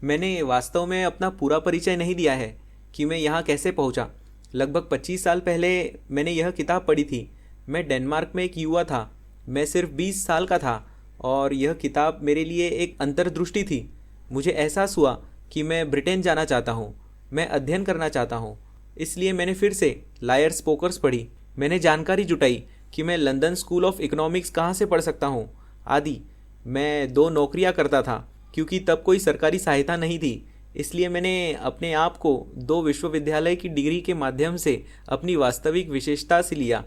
मैंने वास्तव में अपना पूरा परिचय नहीं दिया है कि मैं यहाँ कैसे पहुँचा। लगभग 25 साल पहले मैंने यह किताब पढ़ी थी। मैं डेनमार्क में एक युवा था। मैं सिर्फ 20 साल का था और यह किताब मेरे लिए एक अंतर्दृष्टि थी। मुझे एहसास हुआ कि मैं ब्रिटेन जाना चाहता हूँ। मैं अध्ययन करना चाहता हूँ। इसलिए मैंने फिर से लायर्स पोकर्स पढ़ी। मैंने जानकारी जुटाई कि मैं लंदन स्कूल ऑफ इकोनॉमिक्स कहाँ से पढ़ सकता हूँ आदि। मैं 2 नौकरियाँ करता था क्योंकि तब कोई सरकारी सहायता नहीं थी। इसलिए मैंने अपने आप को 2 विश्वविद्यालय की डिग्री के माध्यम से अपनी वास्तविक विशेषता से लिया।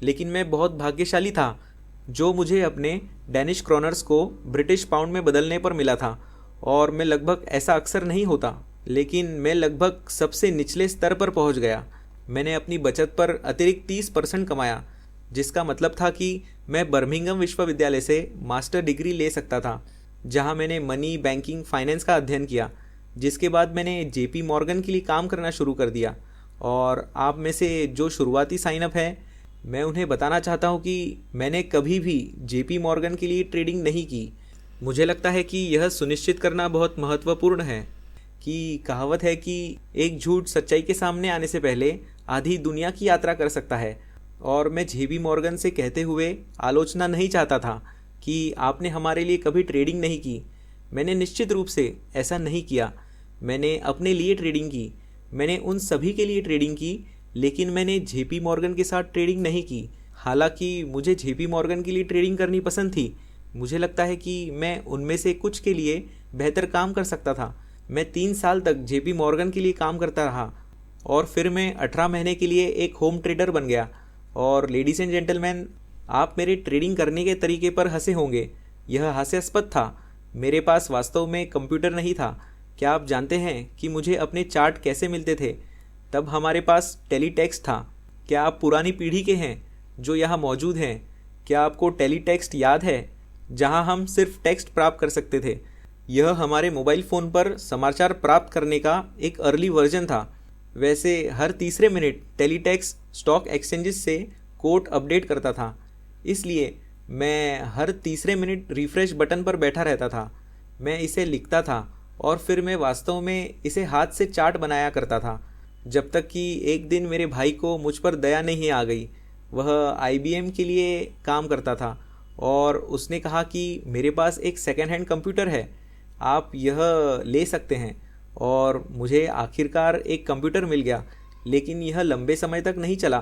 लेकिन मैं बहुत भाग्यशाली था जो मुझे अपने डैनिश क्रोनर्स को ब्रिटिश पाउंड में बदलने पर मिला था। और मैं लगभग ऐसा अक्सर नहीं होता, लेकिन मैं लगभग सबसे निचले स्तर पर पहुंच गया। मैंने अपनी बचत पर अतिरिक्त 30% कमाया, जिसका मतलब था कि मैं बर्मिंघम विश्वविद्यालय से मास्टर डिग्री ले सकता था, जहां मैंने मनी, बैंकिंग, फाइनेंस का अध्ययन किया। जिसके बाद मैंने जेपी मॉर्गन के लिए काम करना शुरू कर दिया। और आप में से जो शुरुआती साइनअप है, मैं उन्हें बताना चाहता हूँ कि मैंने कभी भी जेपी मॉर्गन के लिए ट्रेडिंग नहीं की। मुझे लगता है कि यह सुनिश्चित करना बहुत महत्वपूर्ण है कि कहावत है कि एक झूठ सच्चाई के सामने आने से पहले आधी दुनिया की यात्रा कर सकता है। और मैं जेपी मॉर्गन से कहते हुए आलोचना नहीं चाहता था कि आपने हमारे लिए कभी ट्रेडिंग नहीं की। मैंने निश्चित रूप से ऐसा नहीं किया। मैंने अपने लिए ट्रेडिंग की। मैंने उन सभी के लिए ट्रेडिंग की, लेकिन मैंने जेपी मॉर्गन के साथ ट्रेडिंग नहीं की। हालांकि मुझे जेपी मॉर्गन के लिए ट्रेडिंग करनी पसंद थी। मुझे लगता है कि मैं उनमें से कुछ के लिए बेहतर काम कर सकता था। मैं 3 साल तक जेपी मॉर्गन के लिए काम करता रहा और फिर मैं 18 महीने के लिए एक होम ट्रेडर बन गया। और लेडीज एंड जेंटलमैन, आप मेरे ट्रेडिंग करने के तरीके पर हंसे होंगे। यह हास्यास्पद था। मेरे पास वास्तव में कंप्यूटर नहीं था। क्या आप जानते हैं कि मुझे अपने चार्ट कैसे मिलते थे? तब हमारे पास टेलीटेक्स्ट था। क्या आप पुरानी पीढ़ी के हैं जो यहाँ मौजूद हैं? क्या आपको टेलीटेक्स्ट याद है, जहाँ हम सिर्फ टेक्स्ट प्राप्त कर सकते थे? यह हमारे मोबाइल फ़ोन पर समाचार प्राप्त करने का एक अर्ली वर्जन था। वैसे हर तीसरे मिनट टेलीटेक्स्ट स्टॉक एक्सचेंजेस से कोट अपडेट करता था। इसलिए मैं हर तीसरे मिनट रिफ्रेश बटन पर बैठा रहता था। मैं इसे लिखता था और फिर मैं वास्तव में इसे हाथ से चार्ट बनाया करता था, जब तक कि एक दिन मेरे भाई को मुझ पर दया नहीं आ गई। वह आईबीएम के लिए काम करता था और उसने कहा कि मेरे पास एक सेकेंड हैंड कंप्यूटर है, आप यह ले सकते हैं। और मुझे आखिरकार एक कंप्यूटर मिल गया, लेकिन यह लंबे समय तक नहीं चला।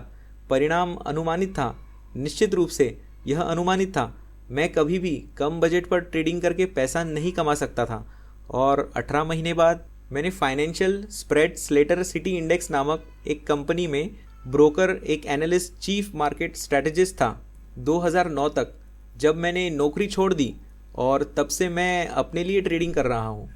परिणाम अनुमानित था। निश्चित रूप से यह अनुमानित था। मैं कभी भी कम बजट पर ट्रेडिंग करके पैसा नहीं कमा सकता था। और 18 महीने बाद मैंने financial spread Slater city index नामक एक कंपनी में ब्रोकर, एक एनालिस्ट, चीफ मार्केट स्ट्रेटेजिस्ट था 2009 तक, जब मैंने नौकरी छोड़ दी। और तब से मैं अपने लिए ट्रेडिंग कर रहा हूँ।